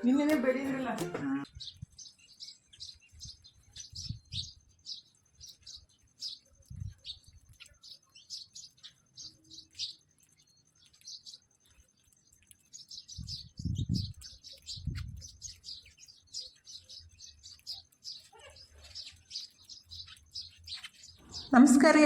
ನಿನ್ನೆ ಬೆಳೀರಿಲ್ಲ. ನಮಸ್ಕಾರ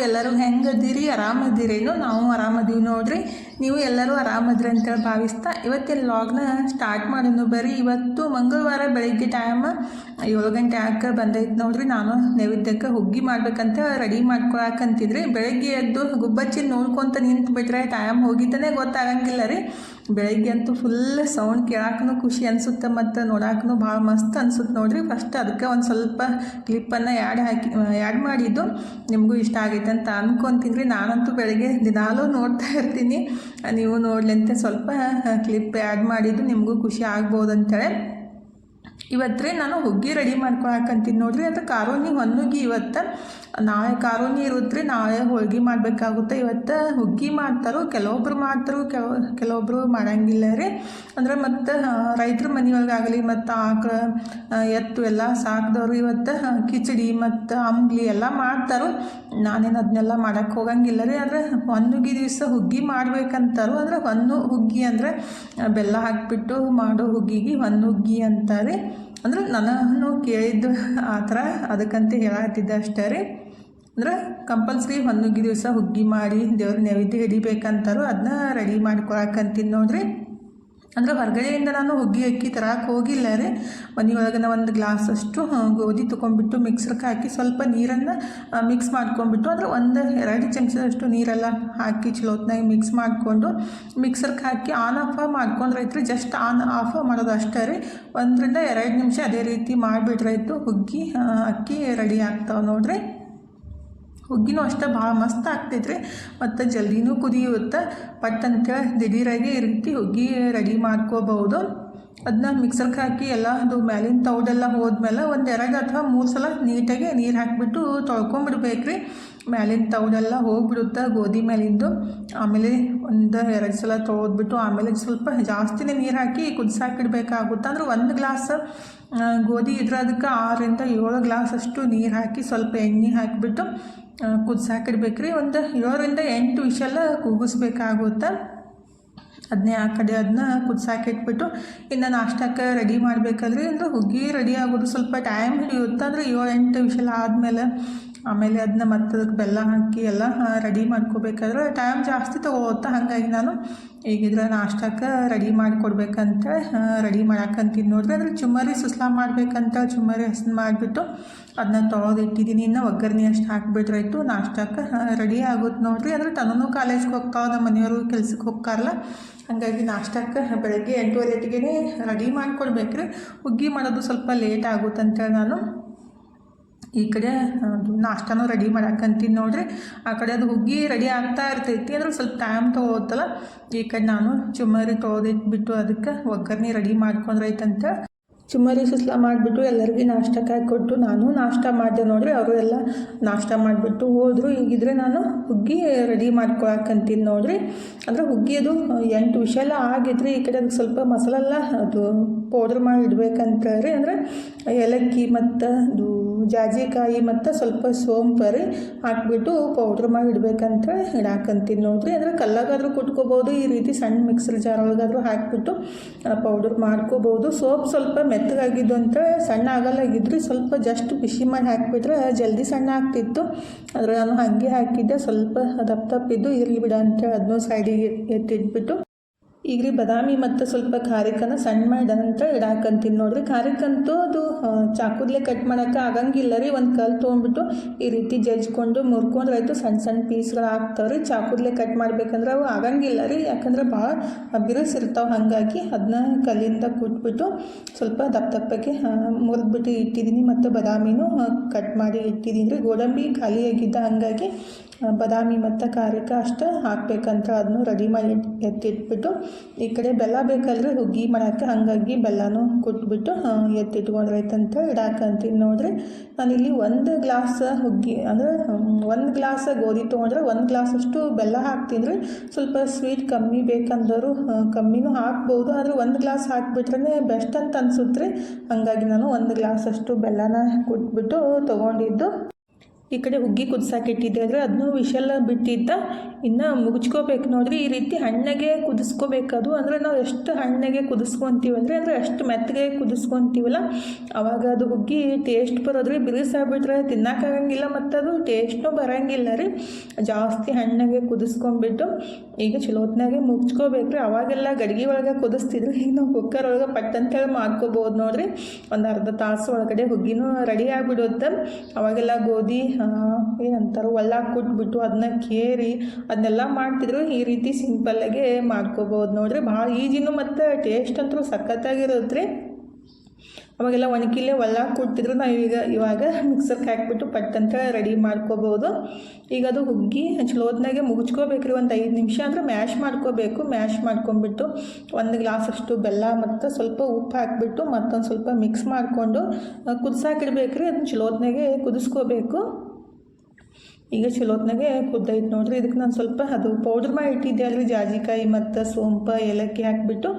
ಎಲ್ಲರೂ ಹೆಂಗದಿರಿ? ಆರಾಮದಿರೇನು? ನಾವು ಆರಾಮದೀವಿ ನೋಡ್ರಿ. ನೀವು ಎಲ್ಲರೂ ಆರಾಮದ್ರಿ ಅಂತೇಳಿ ಭಾವಿಸ್ತಾ ಇವತ್ತಿನ ಲಾಗ್ನ ಸ್ಟಾರ್ಟ್ ಮಾಡೋಣ ಬರ್ರಿ. ಇವತ್ತು ಮಂಗಳವಾರ ಬೆಳಗ್ಗೆ ಟೈಮ್ 7 ಗಂಟೆ ಯಾಕೆ ಬಂದೈತೆ ನೋಡ್ರಿ. ನಾನು ನೈವೇದ್ಯಕ್ಕೆ ಹುಗ್ಗಿ ಮಾಡ್ಬೇಕಂತ ರೆಡಿ ಮಾಡ್ಕೊಳಕಂತಿದ್ರಿ. ಬೆಳಗ್ಗೆ ಎದ್ದು ಗುಬ್ಬಚ್ಚಿ ನೋಡ್ಕೊತ ನಿಂತು ಬಿಟ್ರೆ ಟೈಮ್ ಹೋಗಿದ್ದಾನೆ ಗೊತ್ತಾಗಂಗಿಲ್ಲ ರೀ. ಬೆಳಗ್ಗೆ ಅಂತೂ ಫುಲ್ ಸೌಂಡ್ ಕೇಳಾಕೂ ಖುಷಿ ಅನಿಸುತ್ತೆ ಮತ್ತು ನೋಡಾಕೂ ಭಾಳ ಮಸ್ತ್ ಅನ್ಸುತ್ತೆ ನೋಡ್ರಿ. ಫಸ್ಟ್ ಅದಕ್ಕೆ ಒಂದು ಸ್ವಲ್ಪ ಕ್ಲಿಪ್ಪನ್ನು ಆ್ಯಡ್ ಮಾಡಿದ್ದು ನಿಮಗೂ ಇಷ್ಟ ಆಗೈತೆ ಅಂತ ಅನ್ಕೊತೀನಿ. ನಾನಂತೂ ಬೆಳಗ್ಗೆ ದಿನಾಲೂ ನೋಡ್ತಾ ಇರ್ತೀನಿ. ನೀವು ನೋಡಲಿ ಅಂತ ಸ್ವಲ್ಪ ಕ್ಲಿಪ್ ಆ್ಯಡ್ ಮಾಡಿದ್ದು ನಿಮಗೂ ಖುಷಿ ಆಗ್ಬೋದು ಅಂತೇಳಿ ಇವತ್ತು ರೀ ನಾನು ಹುಗ್ಗಿ ರೆಡಿ ಮಾಡ್ಕೊಳಕಂತೀನಿ ನೋಡ್ರಿ. ಅದು ಕಾರೋನಿ ಹೊನ್ನುಗ್ಗಿ. ಇವತ್ತು ನಾಳೆ ಕಾರೋನಿ ಇರುತ್ತೆ, ನಾಳೆ ಹೋಳ್ಗೆ ಮಾಡಬೇಕಾಗುತ್ತೆ. ಇವತ್ತು ಹುಗ್ಗಿ ಮಾಡ್ತಾರೋ, ಕೆಲವೊಬ್ರು ಮಾಡ್ತಾರೋ, ಕೆಲವೊಬ್ರು ಮಾಡಂಗಿಲ್ಲ ರೀ. ಅಂದ್ರೆ ಮತ್ತು ರೈತರ ಮನೆಯೊಳಗಾಗಲಿ ಮತ್ತು ಆಕಳ ಎತ್ತು ಎಲ್ಲ ಸಾಕಿದವರು ಇವತ್ತು ಕಿಚಡಿ ಮತ್ತು ಅಂಬ್ಲಿ ಎಲ್ಲ ಮಾಡ್ತಾರೋ. ನಾನೇನು ಅದನ್ನೆಲ್ಲ ಮಾಡೋಕ್ಕೆ ಹೋಗಂಗಿಲ್ಲ ರೀ. ಆದರೆ ಹೊನ್ನುಗ್ಗಿ ದಿವಸ ಹುಗ್ಗಿ ಮಾಡ್ಬೇಕಂತಾರೋ. ಅಂದರೆ ಹುಗ್ಗಿ ಅಂದರೆ ಬೆಲ್ಲ ಹಾಕಿಬಿಟ್ಟು ಮಾಡೋ ಹುಗ್ಗಿಗೆ ಹೊನ್ನುಗ್ಗಿ ಅಂತಾರೆ. ಅಂದ್ರೆ ನಾನು ಕೇಳಿದ್ದು ಆ ಥರ, ಅದಕ್ಕಂತ ಹೇಳತ್ತಿದ್ದೆ ಅಷ್ಟೇ ರೀ. ಅಂದ್ರೆ ಕಂಪಲ್ಸರಿ ಹೊನ್ನುಗ್ಗಿ ದಿವಸ ಹುಗ್ಗಿ ಮಾಡಿ ದೇವ್ರ ನೈವೇದ್ಯ ಹಿಡಿಬೇಕಂತಾರೋ. ಅದನ್ನ ರೆಡಿ ಮಾಡ್ಕೊಳಕಂತೀನಿ ನೋಡ್ರಿ. ಅಂದರೆ ಹೊರಗಡೆಯಿಂದ ನಾನು ಹುಗ್ಗಿ ಅಕ್ಕಿ ತರಕ್ಕೆ ಹೋಗಿಲ್ಲ ರೀ. ಮನೆಯೊಳಗೆ ಒಂದು ಗ್ಲಾಸಷ್ಟು ಗೋಧಿ ತೊಗೊಂಡ್ಬಿಟ್ಟು ಮಿಕ್ಸರ್ಗೆ ಹಾಕಿ ಸ್ವಲ್ಪ ನೀರನ್ನು ಮಿಕ್ಸ್ ಮಾಡ್ಕೊಂಡ್ಬಿಟ್ಟು, ಅಂದರೆ 1-2 ಚಮಚದಷ್ಟು ನೀರೆಲ್ಲ ಹಾಕಿ ಚಲೋತ್ನಾಗಿ ಮಿಕ್ಸ್ ಮಾಡಿಕೊಂಡು ಮಿಕ್ಸರ್ಗೆ ಹಾಕಿ ಆನ್ ಆಫ್ ಮಾಡ್ಕೊಂಡ್ರೈತ್ರಿ. ಜಸ್ಟ್ ಆನ್ ಆಫ್ ಮಾಡೋದು ಅಷ್ಟೇ ರೀ. 1-2 ನಿಮಿಷ ಅದೇ ರೀತಿ ಮಾಡಿಬಿಟ್ರಾಯ್ತು. ಹುಗ್ಗಿ ಅಕ್ಕಿ ರೆಡಿ ಆಗ್ತಾವೆ ನೋಡ್ರಿ. ಹುಗ್ಗಿನೂ ಅಷ್ಟೇ ಭಾಳ ಮಸ್ತ್ ಆಗ್ತೈತ್ರಿ ಮತ್ತು ಜಲ್ದಿನೂ ಕುದಿಯುತ್ತೆ. ಪಟ್ ಅಂತೇಳಿ ದಿಢೀರಾಗಿ ಈ ರೀತಿ ಹುಗ್ಗಿ ರೆಡಿ ಮಾಡ್ಕೋಬಹುದು. ಅದನ್ನ ಮಿಕ್ಸರ್ಗೆ ಹಾಕಿ ಎಲ್ಲ ಅದು ಮ್ಯಾಲಿನ ತೌಡೆಲ್ಲ ಹೋದ್ಮೇಲೆ 1-2 ಅಥವಾ 3 ಸಲ ನೀಟಾಗಿ ನೀರು ಹಾಕಿಬಿಟ್ಟು ತೊಳ್ಕೊಂಬಿಡ್ಬೇಕ್ರಿ. ಮ್ಯಾಲಿನ ತೌಡೆಲ್ಲ ಹೋಗಿಬಿಡುತ್ತೆ ಗೋಧಿ ಮೇಲಿಂದು. ಆಮೇಲೆ 1-2 ಸಲ ತೊಳೆದ್ಬಿಟ್ಟು ಆಮೇಲೆ ಸ್ವಲ್ಪ ಜಾಸ್ತಿನೇ ನೀರು ಹಾಕಿ ಕುದಿಸಾಕಿಡ್ಬೇಕಾಗುತ್ತೆ. ಅಂದ್ರೆ 1 ಗ್ಲಾಸ್ ಗೋಧಿ ಇದ್ರೆ ಅದಕ್ಕೆ 6-7 ಗ್ಲಾಸಷ್ಟು ನೀರು ಹಾಕಿ ಸ್ವಲ್ಪ ಎಣ್ಣೆ ಹಾಕಿಬಿಟ್ಟು ಕುದಿಸಾಕಿಡ್ಬೇಕ್ರಿ. 7-8 ವಿಷಲ್ ಕೂಗಿಸ್ಬೇಕಾಗುತ್ತೆ. ಅದನ್ನೇ ಆ ಕಡೆ ಅದನ್ನ ಕುದಿಸಾಕಿಟ್ಬಿಟ್ಟು ಇನ್ನು ನಾಷ್ಟಕ್ಕೆ ರೆಡಿ ಮಾಡಬೇಕಾದ್ರೆ, ಅಂದರೆ ಹುಗ್ಗಿ ರೆಡಿ ಆಗೋದು ಸ್ವಲ್ಪ ಟೈಮ್ ಹಿಡಿಯುತ್ತೆ. ಅಂದರೆ 7-8 ವಿಷಲ್ ಆದಮೇಲೆ ಆಮೇಲೆ ಅದನ್ನ ಮತ್ತೆ ಅದಕ್ಕೆ ಬೆಲ್ಲ ಹಾಕಿ ಎಲ್ಲ ರೆಡಿ ಮಾಡ್ಕೋಬೇಕಾದ್ರೆ ಟೈಮ್ ಜಾಸ್ತಿ ತೊಗೊಳುತ್ತೆ. ಹಾಗಾಗಿ ನಾನು ಈಗಿದ್ರೆ ನಾಷ್ಟಕ್ಕೆ ರೆಡಿ ಮಾಡಿಕೊಡ್ಬೇಕಂತ ರೆಡಿ ಮಾಡಾಕಂತೀನಿ ನೋಡ್ರಿ. ಅಂದರೆ ಚುಮ್ಮರಿ ಸುಸ್ಲಾ ಮಾಡ್ಬೇಕಂತ ಚುಮ್ಮರಿ ಹಸನ್ ಮಾಡಿಬಿಟ್ಟು ಅದನ್ನ ತೊಳೆದಿಟ್ಟಿದ್ದೀನಿ. ಇನ್ನು ಒಗ್ಗರಣೆ ಅಷ್ಟು ಹಾಕಿಬಿಟ್ರಾಯ್ತು. ನಾಷ್ಟಕ್ಕೆ ರೆಡಿ ಆಗುತ್ತೆ ನೋಡ್ರಿ. ಅಂದರೆ ತನೂ ಕಾಲೇಜ್ಗೆ ಹೋಗ್ತಾವೆ, ನಮ್ಮ ಮನೆಯವರು ಕೆಲ್ಸಕ್ಕೆ ಹೋಗ್ತಾರಲ್ಲ. ಹಾಗಾಗಿ ನಾಷ್ಟಕ್ಕೆ ಬೆಳಗ್ಗೆ 8:30ಗೆ ರೆಡಿ ಮಾಡಿಕೊಡ್ಬೇಕ್ರಿ. ಹುಗ್ಗಿ ಮಾಡೋದು ಸ್ವಲ್ಪ ಲೇಟ್ ಆಗುತ್ತೆ ಅಂತೇಳಿ ನಾನು ಈ ಕಡೆ ನಾಷ್ಟನೂ ರೆಡಿ ಮಾಡಾಕಂತೀನಿ ನೋಡ್ರಿ. ಆ ಕಡೆ ಅದು ಹುಗ್ಗಿ ರೆಡಿ ಆಗ್ತಾ ಇರ್ತೈತಿ, ಅಂದ್ರೆ ಸ್ವಲ್ಪ ಟೈಮ್ ತೊಗೊಳುತ್ತಲ್ಲ. ಈ ಕಡೆ ನಾನು ಚುಮ್ಮರಿ ತೊಳೆದಿಟ್ಬಿಟ್ಟು ಅದಕ್ಕೆ ಒಗ್ಗರಣೆ ರೆಡಿ ಮಾಡ್ಕೊಂಡ್ರೈತಂತ ಚುಮ್ಮರಿ ಸುಸ್ಲಾ ಮಾಡಿಬಿಟ್ಟು ಎಲ್ಲರಿಗೂ ನಾಷ್ಟಕ್ಕೆ ಹಾಕಿಕೊಟ್ಟು ನಾನು ನಾಷ್ಟ ಮಾಡಿದೆ ನೋಡ್ರಿ. ಅವರು ಎಲ್ಲ ನಾಷ್ಟ ಮಾಡಿಬಿಟ್ಟು ಹೋದರು. ಈಗಿದ್ರೆ ನಾನು ಹುಗ್ಗಿ ರೆಡಿ ಮಾಡ್ಕೊಳಕಂತೀನಿ ನೋಡ್ರಿ. ಅಂದರೆ ಹುಗ್ಗಿ ಅದು 8 ವಿಷಲ ಆಗಿದ್ರಿ. ಈ ಕಡೆ ಅದಕ್ಕೆ ಸ್ವಲ್ಪ ಮಸಾಲೆಲ್ಲ ಅದು ಪೌಡ್ರ್ ಮಾಡಿ ಇಡ್ಬೇಕಂತೇಳಿ, ಅಂದರೆ ಏಲಕ್ಕಿ ಮತ್ತು ಅದು ಜಾಜಿಕಾಯಿ ಮತ್ತು ಸ್ವಲ್ಪ ಸೋಂಪು ರೀ ಹಾಕಿಬಿಟ್ಟು ಪೌಡ್ರ್ ಮಾಡಿ ಇಡಬೇಕಂತ ಇಡಾಕಂತೀನಿ ನೋಡ್ರಿ. ಅಂದರೆ ಕಲ್ಲಾಗಾದರೂ ಕುಟ್ಕೋಬೋದು, ಈ ರೀತಿ ಸಣ್ಣ ಮಿಕ್ಸರ್ ಜಾರ್ ಒಳಗಾದರೂ ಹಾಕಿಬಿಟ್ಟು ಪೌಡರ್ ಮಾಡ್ಕೋಬೋದು. ಸೋಪ್ ಸ್ವಲ್ಪ ಮೆತ್ತಗಾಗಿದ್ದು ಅಂತ ಸಣ್ಣ ಆಗಲ್ಲಾಗಿದ್ರಿ. ಸ್ವಲ್ಪ ಜಸ್ಟ್ ಬಿಸಿ ಮಾಡಿ ಹಾಕಿಬಿಟ್ರೆ ಜಲ್ದಿ ಸಣ್ಣ ಆಗ್ತಿತ್ತು. ಆದರೆ ನಾನು ಹಾಗೆ ಹಾಕಿದ್ದೆ, ಸ್ವಲ್ಪ ದಪ್ಪಿದ್ದು ಇರಲಿ ಬಿಡ ಅಂತೇಳಿ ಅದನ್ನೂ ಸೈಡಿಗೆ ಎತ್ತಿಟ್ಬಿಟ್ಟು ಈಗ ರೀ ಬಾದಾಮಿ ಮತ್ತು ಸ್ವಲ್ಪ ಖಾರಿಕನ ಸಣ್ಣ ಮಾಡಿದಂತ ಇಡಾಕಂತೀನಿ ನೋಡ್ರಿ. ಖಾರಿಕಂತೂ ಅದು ಚಾಕುದಲ್ಲೇ ಕಟ್ ಮಾಡೋಕೆ ಆಗಂಗಿಲ್ಲ ರೀ. ಒಂದು ಕಲ್ಲು ತೊಗೊಂಡ್ಬಿಟ್ಟು ಈ ರೀತಿ ಜಜ್ಕೊಂಡು ಮುರ್ಕೊಂಡ್ರೆ ಆಯಿತು. ಸಣ್ಣ ಪೀಸ್ಗಳು ಆಗ್ತಾವೆ ರೀ. ಚಾಕುದಲ್ಲೇ ಕಟ್ ಮಾಡ್ಬೇಕಂದ್ರೆ ಅವು ಆಗಂಗಿಲ್ಲ ರೀ, ಯಾಕಂದ್ರೆ ಭಾಳ ಬಿರುಸಿರ್ತಾವೆ. ಹಾಗಾಗಿ ಅದನ್ನ ಕಲ್ಲಿಂದ ಕುಟ್ಬಿಟ್ಟು ಸ್ವಲ್ಪ ದಪ್ಪಕ್ಕೆ ಮುರಿದ್ಬಿಟ್ಟು ಇಟ್ಟಿದ್ದೀನಿ. ಮತ್ತು ಬಾದಾಮಿನೂ ಕಟ್ ಮಾಡಿ ಇಟ್ಟಿದ್ದೀನಿ ರೀ. ಗೋಡಂಬಿ ಖಾಲಿಯಾಗಿದ್ದ ಹಾಗಾಗಿ ಬಾದಾಮಿ ಮತ್ತು ಖಾರಿಕ ಅಷ್ಟು ಹಾಕಬೇಕಂತ ಅದನ್ನು ರೆಡಿ ಮಾಡಿ ಎತ್ತಿಟ್ಬಿಟ್ಟು ಈ ಕಡೆ ಬೆಲ್ಲ ಬೇಕಲ್ರಿ ಹುಗ್ಗಿ ಮಾಡೋಕ್ಕೆ, ಹಾಗಾಗಿ ಬೆಲ್ಲನೂ ಕುಟ್ಬಿಟ್ಟು ಎತ್ತಿಟ್ಕೊಂಡ್ರೈತಂತ ಇಡಾಕಂತೀನಿ ನೋಡ್ರಿ. ನಾನಿಲ್ಲಿ 1 ಗ್ಲಾಸ್ ಹುಗ್ಗಿ ಅಂದರೆ 1 ಗ್ಲಾಸ್ ಗೋಧಿ ತೊಗೊಂಡ್ರೆ 1 ಗ್ಲಾಸಷ್ಟು ಬೆಲ್ಲ ಹಾಕ್ತೀನಿ ರೀ. ಸ್ವಲ್ಪ ಸ್ವೀಟ್ ಕಮ್ಮಿ ಬೇಕಂದವರು ಕಮ್ಮಿನೂ ಹಾಕ್ಬೋದು, ಆದರೆ 1 ಗ್ಲಾಸ್ ಹಾಕಿಬಿಟ್ರೆ ಬೆಸ್ಟ್ ಅಂತ ಅನ್ಸುತ್ತೆ ರೀ. ಹಾಗಾಗಿ ನಾನು 1 ಗ್ಲಾಸಷ್ಟು ಬೆಲ್ಲನ ಕುಟ್ಬಿಟ್ಟು ತೊಗೊಂಡಿದ್ದು. ಈ ಕಡೆ ಹುಗ್ಗಿ ಕುದಿಸೋಕೆ ಇಟ್ಟಿದ್ದೆ ಅಂದರೆ ಅದನ್ನು ವಿಷಲ್ ಬಿಟ್ಟಿದ್ದ ಇನ್ನು ಮುಗಿಸ್ಕೋಬೇಕು ನೋಡ್ರಿ. ಈ ರೀತಿ ಹಣ್ಣಗೆ ಕುದಿಸ್ಕೋಬೇಕದು. ಅಂದರೆ ನಾವು ಎಷ್ಟು ಹಣ್ಣಗೆ ಕುದಿಸ್ಕೊತೀವಲ್ರಿ ಅಂದರೆ ಅಷ್ಟು ಮೆತ್ತಗೆ ಕುದಿಸ್ಕೊತೀವಲ್ಲ ಆವಾಗ ಅದು ಹುಗ್ಗಿ ಟೇಸ್ಟ್ ಬರೋದ್ರಿ. ಬಿರುಸಾಗ್ಬಿಟ್ರೆ ತಿನ್ನೋಕ್ಕಾಗಂಗಿಲ್ಲ ಮತ್ತು ಅದು ಟೇಸ್ಟೂ ಬರೋಂಗಿಲ್ಲ ರೀ. ಜಾಸ್ತಿ ಹಣ್ಣಗೆ ಕುದಿಸ್ಕೊಂಡ್ಬಿಟ್ಟು ಈಗ ಚಲೋತ್ನಾಗೆ ಮುಗಿಸ್ಕೋಬೇಕು ರೀ. ಅವಾಗೆಲ್ಲ ಗಡಿಗೆ ಒಳಗೆ ಕುದಿಸ್ತಿದ್ರು, ಈಗ ನಾವು ಕುಕ್ಕರ್ ಒಳಗೆ ಪಟ್ಟಂತೇಳಿ ಮಾಡ್ಕೋಬೋದು ನೋಡ್ರಿ. ಒಂದು ಅರ್ಧ ತಾಸು ಒಳಗಡೆ ಹುಗ್ಗಿನೂ ರೆಡಿ ಆಗಿಬಿಡುತ್ತೆ. ಅವಾಗೆಲ್ಲ ಗೋಧಿ ಏನಂತಾರೆ ಒಳ್ಳಾಗ ಕುಟ್ಬಿಟ್ಟು ಅದನ್ನ ಕೇರಿ ಅದನ್ನೆಲ್ಲ ಮಾಡ್ತಿದ್ರು. ಈ ರೀತಿ ಸಿಂಪಲ್ಲಾಗೆ ಮಾಡ್ಕೋಬೋದು ನೋಡ್ರಿ. ಭಾಳ ಈಜಿನೂ ಮತ್ತು ಟೇಸ್ಟ್ ಅಂತೂ ಸಖತ್ತಾಗಿರುತ್ತೆ ರೀ. ಅವಾಗೆಲ್ಲ ಒಣಕಿಲೇ ಒಳ್ಳಾಗ ಕುಟ್ತಿದ್ರು, ನಾವು ಇವಾಗ ಮಿಕ್ಸರ್ಗೆ ಹಾಕಿಬಿಟ್ಟು ಪಟ್ಟಂತ ರೆಡಿ ಮಾಡ್ಕೋಬೋದು. ಈಗ ಅದು ಹುಗ್ಗಿ ಚಲೋತ್ನಾಗೆ ಮುಗಿಸ್ಕೋಬೇಕ್ರಿ. ಒಂದು 5 ನಿಮಿಷ ಅಂದರೆ ಮ್ಯಾಶ್ ಮಾಡ್ಕೋಬೇಕು. ಮ್ಯಾಶ್ ಮಾಡ್ಕೊಂಡ್ಬಿಟ್ಟು 1 ಗ್ಲಾಸಷ್ಟು ಬೆಲ್ಲ ಮತ್ತು ಸ್ವಲ್ಪ ಉಪ್ಪು ಹಾಕಿಬಿಟ್ಟು ಮತ್ತೊಂದು ಸ್ವಲ್ಪ ಮಿಕ್ಸ್ ಮಾಡಿಕೊಂಡು ಕುದಿಸಾಕಿಡ್ಬೇಕ್ರಿ. ಅದನ್ನ ಚಲೋತ್ನಾಗೆ ಕುದಿಸ್ಕೋಬೇಕು. ಈಗ ಚಲೋತ್ನಾಗೆ ಕುದ್ದೈತೆ ನೋಡ್ರಿ. ಇದಕ್ಕೆ ನಾನು ಸ್ವಲ್ಪ ಅದು ಪೌಡ್ರ್ ಮಾಡಿ ಇಟ್ಟಿದ್ದೆ ಅಲ್ರಿ, ಜಾಜಿಕಾಯಿ ಮತ್ತು ಸೋಂಪು ಏಲಕ್ಕಿ ಹಾಕಿಬಿಟ್ಟು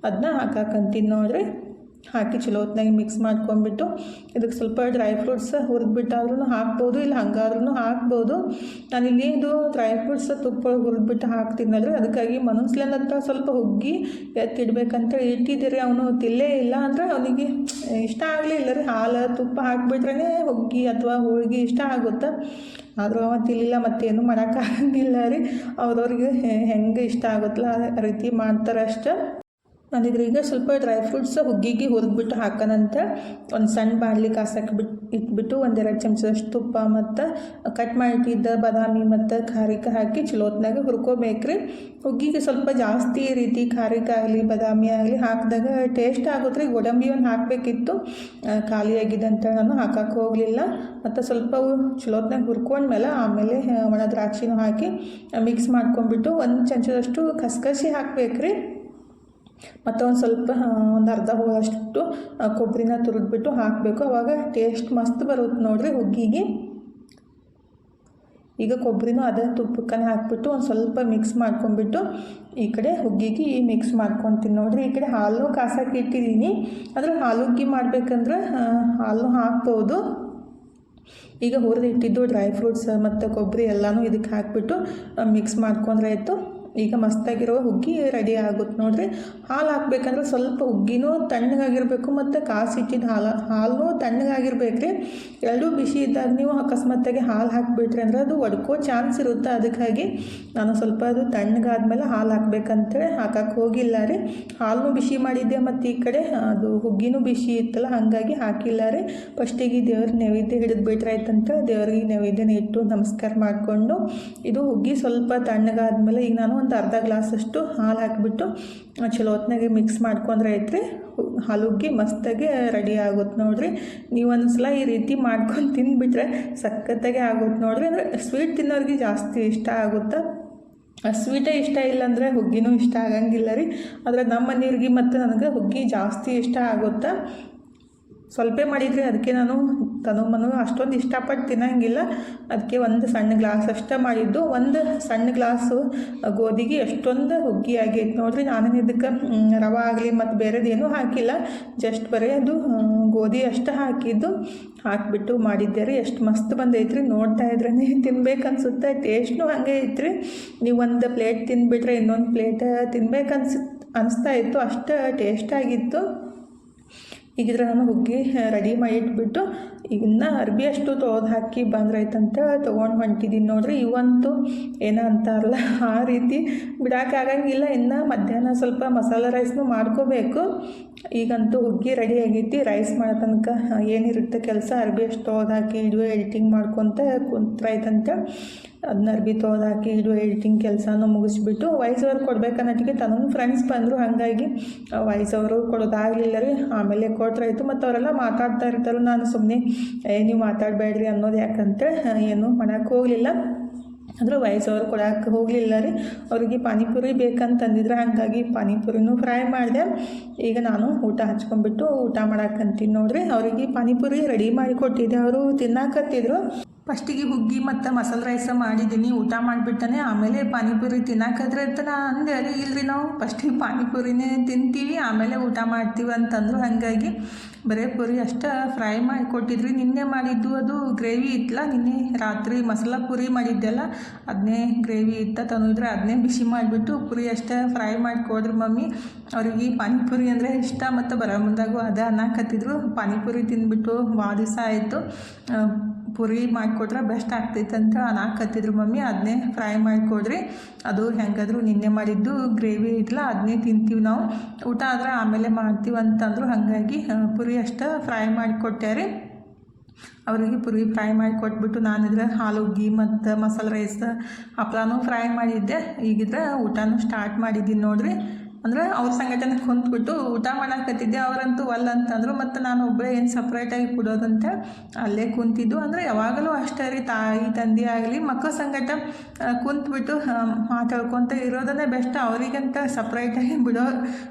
ಅದನ್ನ ಹಾಕಾಕಂತೀನಿ ನೋಡ್ರಿ. ಹಾಕಿ ಚಲೋತ್ನಾಗೆ ಮಿಕ್ಸ್ ಮಾಡ್ಕೊಂಡ್ಬಿಟ್ಟು ಇದಕ್ಕೆ ಸ್ವಲ್ಪ ಡ್ರೈ ಫ್ರೂಟ್ಸ್ ಹುರಿದ್ಬಿಟ್ಟಾದ್ರೂ ಹಾಕ್ಬೋದು, ಇಲ್ಲ ಹಂಗಾದ್ರೂ ಹಾಕ್ಬೋದು. ನಾನಿಲ್ಲಿ ಇದು ಡ್ರೈ ಫ್ರೂಟ್ಸ್ ತುಪ್ಪ ಹುರಿದ್ಬಿಟ್ಟು ಹಾಕ್ತೀನಲ್ರಿ, ಅದಕ್ಕಾಗಿ ಮನಸ್ಲೇನ ಹತ್ರ ಸ್ವಲ್ಪ ಹುಗ್ಗಿ ಎತ್ತಿಡ್ಬೇಕಂತ ಇಟ್ಟಿದ್ದೀರಿ. ಅವನು ತಿಲ್ಲೇ ಇಲ್ಲ ಅಂದರೆ ಅವನಿಗೆ ಇಷ್ಟ ಆಗಲೇ ಇಲ್ಲ ರೀ. ಹಾಲು ತುಪ್ಪ ಹಾಕಿಬಿಟ್ರೇ ಹುಗ್ಗಿ ಅಥವಾ ಹೋಳಿಗೆ ಇಷ್ಟ ಆಗುತ್ತೆ. ಆದರೂ ಅವ ತಿಲ್ಲಿಲ್ಲ, ಮತ್ತೇನು ಮಾಡೋಕ್ಕಾಗಂಗಿಲ್ಲ ರೀ. ಅವ್ರವ್ರಿಗೆ ಹೆಂಗೆ ಇಷ್ಟ ಆಗುತ್ತಲ್ಲ ಆ ರೀತಿ ಮಾಡ್ತಾರೆ ಅಷ್ಟೆ. ನಾನಿದ್ರೆ ಈಗ ಸ್ವಲ್ಪ ಡ್ರೈ ಫ್ರೂಟ್ಸ್ ಹುಗ್ಗಿಗೆ ಹುರಿದ್ಬಿಟ್ಟು ಹಾಕೋಣಂತ ಒಂದು ಸಣ್ಣ ಬಾಣಲಿ ಕಾಸಕ್ಕೆ ಇಟ್ಬಿಟ್ಟು 1-2 ಚಮಚದಷ್ಟು ತುಪ್ಪ ಮತ್ತು ಕಟ್ ಮಾಡಿಟ್ಟಿದ್ದ ಬಾದಾಮಿ ಮತ್ತು ಖಾರಿಕ ಹಾಕಿ ಚಲೋತ್ನಾಗೆ ಹುರ್ಕೋಬೇಕ್ರಿ. ಹುಗ್ಗಿಗೆ ಸ್ವಲ್ಪ ಜಾಸ್ತಿ ರೀತಿ ಖಾರಿಕ ಆಗಲಿ ಬಾದಾಮಿ ಆಗಲಿ ಹಾಕಿದಾಗ ಟೇಸ್ಟ್ ಆಗುತ್ತೆ ರೀ. ಗೋಡಂಬಿ ಒಂದು ಹಾಕಬೇಕಿತ್ತು, ಖಾಲಿಯಾಗಿದ್ದಂತ ನಾನು ಹಾಕಕ್ಕೆ ಹೋಗಲಿಲ್ಲ. ಮತ್ತು ಸ್ವಲ್ಪ ಚಲೋತ್ನಾಗೆ ಹುರ್ಕೊಂಡ್ಮೇಲೆ ಆಮೇಲೆ ಒಣ ದ್ರಾಕ್ಷಿನೂ ಹಾಕಿ ಮಿಕ್ಸ್ ಮಾಡ್ಕೊಂಡ್ಬಿಟ್ಟು 1 ಚಮಚದಷ್ಟು ಕಸಕಸಿ ಹಾಕಬೇಕ್ರಿ. ಮತ್ತು ಒಂದು ಸ್ವಲ್ಪ ಒಂದು ಅರ್ಧ ಹೋಳಷ್ಟು ಕೊಬ್ಬರಿನ ತುರಿದ್ಬಿಟ್ಟು ಹಾಕಬೇಕು. ಆವಾಗ ಟೇಸ್ಟ್ ಮಸ್ತ್ ಬರುತ್ತೆ ನೋಡ್ರಿ ಹುಗ್ಗಿಗೆ. ಈಗ ಕೊಬ್ಬರಿನೂ ಅದೇ ತುಪ್ಪಕ್ಕನೇ ಹಾಕ್ಬಿಟ್ಟು ಒಂದು ಸ್ವಲ್ಪ ಮಿಕ್ಸ್ ಮಾಡ್ಕೊಂಡ್ಬಿಟ್ಟು ಈ ಕಡೆ ಹುಗ್ಗಿಗೆ ಮಿಕ್ಸ್ ಮಾಡ್ಕೊತೀನಿ ನೋಡ್ರಿ. ಈ ಕಡೆ ಹಾಲು ಕಾಸಕ್ಕೆ ಇಟ್ಟಿದ್ದೀನಿ, ಆದರೆ ಹಾಲು ಹುಗ್ಗಿ ಮಾಡ್ಬೇಕಂದ್ರೆ ಹಾಲು ಹಾಕ್ಬೋದು. ಈಗ ಹುರಿದು ಇಟ್ಟಿದ್ದು ಡ್ರೈ ಫ್ರೂಟ್ಸ್ ಮತ್ತು ಕೊಬ್ಬರಿ ಎಲ್ಲನೂ ಇದಕ್ಕೆ ಹಾಕಿಬಿಟ್ಟು ಮಿಕ್ಸ್ ಮಾಡ್ಕೊಂಡ್ರೆ ಆಯಿತು. ಈಗ ಮಸ್ತಾಗಿರೋ ಹುಗ್ಗಿ ರೆಡಿ ಆಗುತ್ತೆ ನೋಡ್ರಿ. ಹಾಲು ಹಾಕ್ಬೇಕಂದ್ರೆ ಸ್ವಲ್ಪ ಹುಗ್ಗಿನೂ ತಣ್ಣಗಾಗಿರಬೇಕು ಮತ್ತು ಕಾಸಿಟ್ಟಿದ್ದು ಹಾಲು ತಣ್ಣಗಾಗಿರ್ಬೇಕು ರೀ. ಎರಡೂ ಬಿಸಿ ಇದ್ದಾಗ ನೀವು ಅಕಸ್ಮಾತ್ತಾಗಿ ಹಾಲು ಹಾಕಿಬಿಟ್ರಿ ಅಂದ್ರೆ ಅದು ಒಡ್ಕೋ ಚಾನ್ಸ್ ಇರುತ್ತೆ. ಅದಕ್ಕಾಗಿ ನಾನು ಸ್ವಲ್ಪ ಅದು ತಣ್ಣಗಾದ್ಮೇಲೆ ಹಾಲು ಹಾಕ್ಬೇಕಂತೇಳಿ ಹಾಕಕ್ಕೆ ಹೋಗಿಲ್ಲ ರೀ. ಹಾಲೂ ಬಿಸಿ ಮಾಡಿದ್ದೆ ಮತ್ತು ಈ ಕಡೆ ಅದು ಹುಗ್ಗಿನೂ ಬಿಸಿ ಇತ್ತಲ್ಲ, ಹಾಗಾಗಿ ಹಾಕಿಲ್ಲ ರೀ. ಫಸ್ಟಿಗೆ ದೇವ್ರಿಗೆ ನೈವೇದ್ಯ ಹಿಡಿದು ಬಿಟ್ರಾಯ್ತಂತ ದೇವ್ರಿಗೆ ನೈವೇದ್ಯನ ಇಟ್ಟು ನಮಸ್ಕಾರ ಮಾಡಿಕೊಂಡು ಇದು ಹುಗ್ಗಿ ಸ್ವಲ್ಪ ತಣ್ಣಗಾದ್ಮೇಲೆ ಈಗ ನಾನು ಒಂದು ಅರ್ಧ ಗ್ಲಾಸಷ್ಟು ಹಾಲು ಹಾಕಿಬಿಟ್ಟು ಚಲೋತ್ನಾಗೆ ಮಿಕ್ಸ್ ಮಾಡ್ಕೊಂಡ್ರೆ ಐತ್ರಿ. ಹಾಲು ಹುಗ್ಗಿ ಮಸ್ತಾಗಿ ರೆಡಿ ಆಗುತ್ತೆ ನೋಡ್ರಿ. ನೀವು ಒಂದ್ಸಲ ಈ ರೀತಿ ಮಾಡ್ಕೊಂಡು ತಿಂದುಬಿಟ್ರೆ ಸಖತ್ತಾಗೆ ಆಗುತ್ತೆ ನೋಡ್ರಿ. ಅಂದರೆ ಸ್ವೀಟ್ ತಿನ್ನೋರಿಗೆ ಜಾಸ್ತಿ ಇಷ್ಟ ಆಗುತ್ತೆ. ಸ್ವೀಟೇ ಇಷ್ಟ ಇಲ್ಲ ಅಂದರೆ ಹುಗ್ಗಿನೂ ಇಷ್ಟ ಆಗಂಗಿಲ್ಲ ರೀ. ಆದರೆ ನಮ್ಮ ಮನೆಯವ್ರಿಗೆ ಮತ್ತು ನನಗೆ ಹುಗ್ಗಿ ಜಾಸ್ತಿ ಇಷ್ಟ ಆಗುತ್ತೆ. ಸ್ವಲ್ಪ ಮಾಡಿದರೆ ಅದಕ್ಕೆ ನಾನು ತನಮನು ಅಷ್ಟೊಂದು ಇಷ್ಟಪಟ್ಟು ತಿನ್ನೋಂಗಿಲ್ಲ. ಅದಕ್ಕೆ ಒಂದು ಸಣ್ಣ ಗ್ಲಾಸ್ ಅಷ್ಟೇ ಮಾಡಿದ್ದು. ಒಂದು ಸಣ್ಣ ಗ್ಲಾಸು ಗೋಧಿಗೆ ಎಷ್ಟೊಂದು ಹುಗ್ಗಿ ಆಗೈತೆ ನೋಡ್ರಿ. ನಾನೇನು ಇದಕ್ಕೆ ರವೆ ಆಗಲಿ ಮತ್ತು ಬೇರೆದೇನೂ ಹಾಕಿಲ್ಲ, ಜಸ್ಟ್ ಬರೀ ಅದು ಗೋಧಿ ಅಷ್ಟೇ ಹಾಕಿಬಿಟ್ಟು ಮಾಡಿದ್ದೆ ರೀ. ಎಷ್ಟು ಮಸ್ತ್ ಬಂದೈತ್ರಿ. ನೋಡ್ತಾ ಇದ್ರೇ ತಿನ್ಬೇಕನ್ಸುತ್ತೆ. ಟೇಸ್ಟ್ನೂ ಹಾಗೆ ಐತ್ರಿ. ನೀವು ಒಂದು ಪ್ಲೇಟ್ ತಿಂದುಬಿಟ್ರೆ ಇನ್ನೊಂದು ಪ್ಲೇಟ್ ಅನಿಸ್ತಾ ಇತ್ತು, ಅಷ್ಟು ಟೇಸ್ಟಾಗಿತ್ತು. ಈಗಿದ್ರೆ ನಾನು ಹುಗ್ಗಿ ರೆಡಿ ಮಾಡಿ ಇಟ್ಬಿಟ್ಟು ಇನ್ನು ಅರ್ಬಿ ಅಷ್ಟು ತೊಳೆದು ಹಾಕಿ ಬಂದ್ರೈತಂತ ತೊಗೊಂಡು ಹೊಂಟಿದ್ದೀನಿ ನೋಡ್ರಿ. ಇವಂತೂ ಏನೋ ಅಂತಾರಲ್ಲ ಆ ರೀತಿ ಬಿಡೋಕ್ಕಾಗಂಗಿಲ್ಲ. ಇನ್ನು ಮಧ್ಯಾಹ್ನ ಸ್ವಲ್ಪ ಮಸಾಲೆ ರೈಸ್ನೂ ಮಾಡ್ಕೋಬೇಕು. ಈಗಂತೂ ಹುಗ್ಗಿ ರೆಡಿ ಆಗೈತಿ. ರೈಸ್ ಮಾಡೋ ತನಕ ಏನಿರುತ್ತೆ ಕೆಲಸ, ಅರ್ಬಿ ಅಷ್ಟು ತೊಳೆದು ಹಾಕಿ ವಿಡಿಯೋ ಎಡಿಟಿಂಗ್ ಮಾಡ್ಕೊತ ಕುಂತ್ರೈತಂತ ಅದನ್ನ ಅರ್ಬಿ ತೊಳೆದು ಹಾಕಿ ವಿಡಿಯೋ ಎಡಿಟಿಂಗ್ ಕೆಲಸನೂ ಮುಗಿಸ್ಬಿಟ್ಟು ವಾಯ್ಸ್ ಓವರ್ ಕೊಡ್ಬೇಕನ್ನೋಟಿಗೆ ತನ್ನ ಫ್ರೆಂಡ್ಸ್ ಬಂದರು, ಹಾಗಾಗಿ ವಾಯ್ಸ್ ಓವರು ಕೊಡೋದಾಗಲಿಲ್ಲ ರೀ. ಆಮೇಲೆ ಕೊಟ್ರಾಯ್ತು. ಮತ್ತು ಅವರೆಲ್ಲ ಮಾತಾಡ್ತಾ ಇರ್ತಾರೆ. ನಾನು ಸುಮ್ಮನೆ ನೀವು ಮಾತಾಡಬೇಡ್ರಿ ಅನ್ನೋದು ಯಾಕಂತ ಏನು ಮಾಡೋಕ್ಕೆ ಹೋಗಲಿಲ್ಲ. ಅಂದ್ರೆ ವಯಸ್ಸವ್ರು ಕೊಡಕ್ಕೆ ಹೋಗಲಿಲ್ಲ ರೀ. ಅವ್ರಿಗೆ ಪಾನಿಪುರಿ ಬೇಕಂತಂದಿದ್ರೆ ಹಾಗಾಗಿ ಪಾನಿಪುರಿನೂ ಫ್ರೈ ಮಾಡಿದೆ. ಈಗ ನಾನು ಊಟ ಹಚ್ಕೊಂಡ್ಬಿಟ್ಟು ಊಟ ಮಾಡಕ್ಕಂತೀನಿ ನೋಡ್ರಿ. ಅವರಿಗೆ ಪಾನಿಪುರಿ ರೆಡಿ ಮಾಡಿ ಕೊಟ್ಟಿದ್ದೆ, ಅವರು ತಿನ್ನಾಕತ್ತಿದ್ರು. ಫಸ್ಟಿಗೆ ಹುಗ್ಗಿ ಮತ್ತು ಮಸಾಲೆ ರೈಸ ಮಾಡಿದ್ದೀನಿ, ಊಟ ಮಾಡಿಬಿಟ್ಟನೆ ಆಮೇಲೆ ಪಾನಿಪುರಿ ತಿನ್ನಾಕದ್ರೆ ಅಂತ ನಾನು ಅಂದೆ ರೀ. ಇಲ್ರಿ ನಾವು ಫಸ್ಟಿಗೆ ಪಾನಿಪುರಿನೇ ತಿಂತೀವಿ ಆಮೇಲೆ ಊಟ ಮಾಡ್ತೀವಿ ಅಂತಂದರು. ಹಾಗಾಗಿ ಬರೀ ಪುರಿ ಅಷ್ಟೇ ಫ್ರೈ ಮಾಡಿ ಕೊಟ್ಟಿದ್ರಿ. ನಿನ್ನೆ ಮಾಡಿದ್ದು ಅದು ಗ್ರೇವಿ ಇತ್ತಲ್ಲ, ನಿನ್ನೆ ರಾತ್ರಿ ಮಸಾಲ ಪುರಿ ಮಾಡಿದ್ದೆಲ್ಲ ಅದನ್ನೇ ಗ್ರೇವಿ ಇತ್ತ ತಂದಿದ್ರೆ ಅದನ್ನೇ ಬಿಸಿ ಮಾಡಿಬಿಟ್ಟು ಪುರಿ ಅಷ್ಟೇ ಫ್ರೈ ಮಾಡಿ ಕೊಡ್ರಿ ಮಮ್ಮಿ. ಅವ್ರಿಗೆ ಪಾನಿಪುರಿ ಅಂದರೆ ಇಷ್ಟ ಮತ್ತು ಬರೋ ಮುಂದಾಗೂ ಅದೇ ಅನ್ನಕತ್ತಿದ್ರು. ಪಾನಿಪುರಿ ತಿಂದ್ಬಿಟ್ಟು ಭಾಳ ದಿವಸ ಆಯಿತು, ಪುರಿ ಮಾಡಿಕೊಟ್ರೆ ಬೆಸ್ಟ್ ಆಗ್ತೈತೆ ಅಂತ ಅನ್ನಕತ್ತಿದ್ರು ಮಮ್ಮಿ. ಅದನ್ನೇ ಫ್ರೈ ಮಾಡಿಕೊಡ್ರಿ, ಅದು ಹೆಂಗಾದರೂ ನಿನ್ನೆ ಮಾಡಿದ್ದು ಗ್ರೇವಿ ಇತ್ತಲ್ಲ ಅದನ್ನೇ ತಿಂತೀವಿ ನಾವು, ಊಟ ಆದರೆ ಆಮೇಲೆ ಮಾಡ್ತೀವಿ ಅಂತಂದರು. ಹಾಗಾಗಿ ಪುರಿ ಅಷ್ಟೇ ಫ್ರೈ ಮಾಡಿಕೊಟ್ಟೆ ರೀ ಅವರಿಗೆ. ಪುರಿ ಫ್ರೈ ಮಾಡಿ ಕೊಟ್ಬಿಟ್ಟು ನಾನಿದ್ರೆ ಆಲೂಗಿ ಮತ್ತು ಮಸಾಲೆ ರೈಸ್ ಹಪ್ಳನೂ ಫ್ರೈ ಮಾಡಿದ್ದೆ. ಈಗಿದ್ರೆ ಊಟನೂ ಸ್ಟಾರ್ಟ್ ಮಾಡಿದ್ದೀನಿ ನೋಡಿರಿ. ಅಂದರೆ ಅವ್ರ ಸಂಘಟನೆ ಕುಂತ್ಬಿಟ್ಟು ಊಟ ಮಾಡಾಕತ್ತಿದ್ದೆ. ಅವರಂತೂ ಒಲ್ಲ ಅಂತಂದರು. ಮತ್ತು ನಾನು ಒಬ್ಬಳೇ ಏನು ಸಪ್ರೇಟಾಗಿ ಕೊಡೋದಂತೆ ಅಲ್ಲೇ ಕುಂತಿದ್ದು. ಅಂದರೆ ಯಾವಾಗಲೂ ಅಷ್ಟೇ ರೀ, ತಾಯಿ ತಂದೆ ಆಗಲಿ ಮಕ್ಕಳ ಸಂಗಟ ಕುಂತ್ಬಿಟ್ಟು ಮಾತಾಡ್ಕೊತ ಇರೋದನ್ನೇ ಬೆಸ್ಟ್. ಅವರಿಗಂತ ಸಪ್ರೇಟಾಗಿ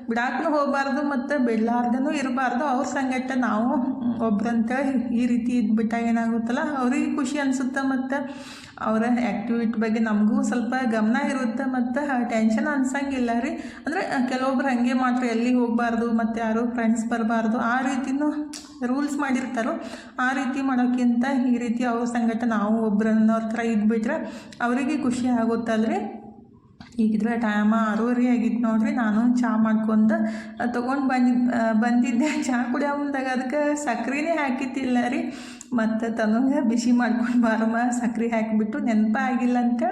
ಬಿಡಾಕೂ ಹೋಗಬಾರ್ದು ಮತ್ತು ಬಿಡಲಾರ್ದೂ ಇರಬಾರ್ದು. ಅವ್ರ ಸಂಗಟ ನಾವು ಒಬ್ರಂತ ಈ ರೀತಿ ಇದ್ಬಿಟ್ಟಾಗ ಏನಾಗುತ್ತಲ್ಲ ಅವ್ರಿಗೆ ಖುಷಿ ಅನಿಸುತ್ತೆ. ಮತ್ತು ಅವರ ಆ್ಯಕ್ಟಿವಿಟಿ ಬಗ್ಗೆ ನಮಗೂ ಸ್ವಲ್ಪ ಗಮನ ಇರುತ್ತೆ ಮತ್ತು ಟೆನ್ಷನ್ ಅನ್ಸಂಗಿಲ್ಲ ರೀ. ಅಂದರೆ ಕೆಲವೊಬ್ರು ಹಾಗೆ ಮಾತ್ರ ಎಲ್ಲಿ ಹೋಗಬಾರ್ದು ಮತ್ತು ಯಾರು ಫ್ರೆಂಡ್ಸ್ ಬರಬಾರ್ದು ಆ ರೀತಿಯೂ ರೂಲ್ಸ್ ಮಾಡಿರ್ತಾರೋ. ಆ ರೀತಿ ಮಾಡೋಕ್ಕಿಂತ ಈ ರೀತಿ ಅವ್ರ ಸಂಗಟ ನಾವು ಒಬ್ಬರನ್ನೋರ ಥರ ಇದ್ಬಿಟ್ರೆ ಅವರಿಗೆ ಖುಷಿ ಆಗುತ್ತಲ್ರಿ. ಈಗಿದ್ರೆ ಟೈಮ 6:30 ಆಗಿತ್ತು ನೋಡ್ರಿ. ನಾನು ಚಹಾ ಮಾಡ್ಕೊಂಡು ತೊಗೊಂಡು ಬಂದಿದ್ದೆ. ಚಹಾ ಕುಡಿಯೋ ಮುಂದಾಗ ಅದಕ್ಕೆ ಸಕ್ರೆನೇ ಹಾಕಿತ್ತಿಲ್ಲ ರೀ. ಮತ್ತು ತನಗೆ ಬಿಸಿ ಮಾಡ್ಕೊಂಡು ಬಾರಮ್ಮ ಸಕ್ರೆ ಹಾಕಿಬಿಟ್ಟು ನೆನಪಾಗಿಲ್ಲ ಅಂತ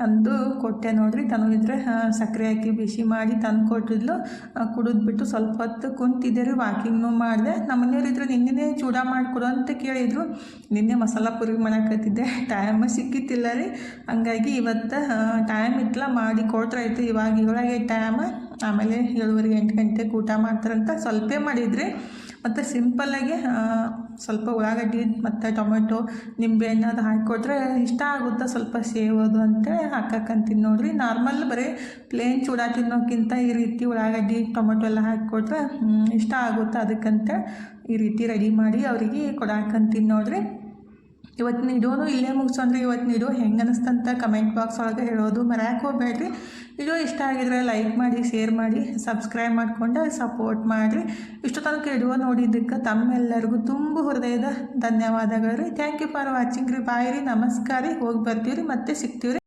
ಅಂದು ಕೊಟ್ಟೆ ನೋಡ್ರಿ. ತನಗಿದ್ರೆ ಸಕ್ಕರೆ ಹಾಕಿ ಬಿಸಿ ಮಾಡಿ ತಂದು ಕೊಟ್ಟಿದ್ಲು. ಕುಡಿದ್ಬಿಟ್ಟು ಸ್ವಲ್ಪ ಹೊತ್ತು ಕುಂತಿದ್ದೆ ರೀ, ವಾಕಿಂಗ್ನೂ ಮಾಡಿದೆ. ನಮ್ಮ ಮನೆಯವರಿದ್ರೆ ನಿನ್ನೆ ಚೂಡ ಮಾಡಿಕೊಡು ಅಂತ ಕೇಳಿದರು. ನಿನ್ನೆ ಮಸಾಲ ಪುರಿ ಮಾಡಾಕತ್ತಿದ್ದೆ, ಟೈಮ್ ಸಿಕ್ಕಿತ್ತಿಲ್ಲ ರೀ. ಹಂಗಾಗಿ ಇವತ್ತು ಟೈಮ್ ಇತ್ತಲ್ಲ ಮಾಡಿ ಕೊಟ್ರೆ ಆಯಿತು. ಇವಾಗ ಇವಾಗ ಟೈಮ್, ಆಮೇಲೆ 7:30 8 ಗಂಟೆಗೆ ಊಟ ಮಾಡ್ತಾರಂತ ಸ್ವಲ್ಪ ಮಾಡಿದ್ರಿ. ಮತ್ತು ಸಿಂಪಲ್ಲಾಗಿ ಸ್ವಲ್ಪ ಉಳ್ಳಾಗಡ್ಡಿ ಮತ್ತು ಟೊಮೆಟೊ ನಿಂಬೆಹಣ್ಣು ಅದು ಹಾಕಿಕೊಟ್ರೆ ಇಷ್ಟ ಆಗುತ್ತೆ. ಸ್ವಲ್ಪ ಸೇವೋದು ಅಂತೇಳಿ ಹಾಕಕ್ಕಂತೀನಿ ನೋಡಿರಿ. ನಾರ್ಮಲ್ ಬರೀ ಪ್ಲೇನ್ ಚೂಡ ತಿನ್ನೋಕ್ಕಿಂತ ಈ ರೀತಿ ಉಳ್ಳಾಗಡ್ಡಿ ಟೊಮೆಟೊ ಎಲ್ಲ ಹಾಕಿಕೊಟ್ರೆ ಇಷ್ಟ ಆಗುತ್ತೆ. ಅದಕ್ಕಂತ ಈ ರೀತಿ ರೆಡಿ ಮಾಡಿ ಅವರಿಗೆ ಕೊಡಾಕಂತೀನಿ ನೋಡಿರಿ. ಇವತ್ತಿನ ವಿಡಿಯೋನು ಇಲ್ಲೇ ಮುಗಿಸೋಂದ್ರೆ ಇವತ್ತಿನ ವಿಡಿಯೋ ಹೆಂಗೆ ಅನ್ನಿಸ್ತಂತ ಕಮೆಂಟ್ ಬಾಕ್ಸ್ ಒಳಗೆ ಹೇಳೋದು ಮರ್ಯಾಕೆ ಹೋಗಬೇಡ್ರಿ. ವಿಡಿಯೋ ಇಷ್ಟ ಆಗಿದ್ರೆ ಲೈಕ್ ಮಾಡಿ, ಶೇರ್ ಮಾಡಿ, ಸಬ್ಸ್ಕ್ರೈಬ್ ಮಾಡಿಕೊಂಡು ಸಪೋರ್ಟ್ ಮಾಡಿರಿ. ಇಷ್ಟು ತನಕ ವಿಡಿಯೋ ನೋಡಿದ್ದಕ್ಕೆ ತಮ್ಮೆಲ್ಲರಿಗೂ ತುಂಬ ಹೃದಯದ ಧನ್ಯವಾದಗಳು ರೀ. ಥ್ಯಾಂಕ್ ಯು ಫಾರ್ ವಾಚಿಂಗ್ ರೀ. ಬಾಯ್ ರೀ, ನಮಸ್ಕಾರ ರೀ. ಹೋಗಿ ಬರ್ತೀವಿ ರೀ, ಮತ್ತೆ ಸಿಗ್ತೀವಿ ರೀ.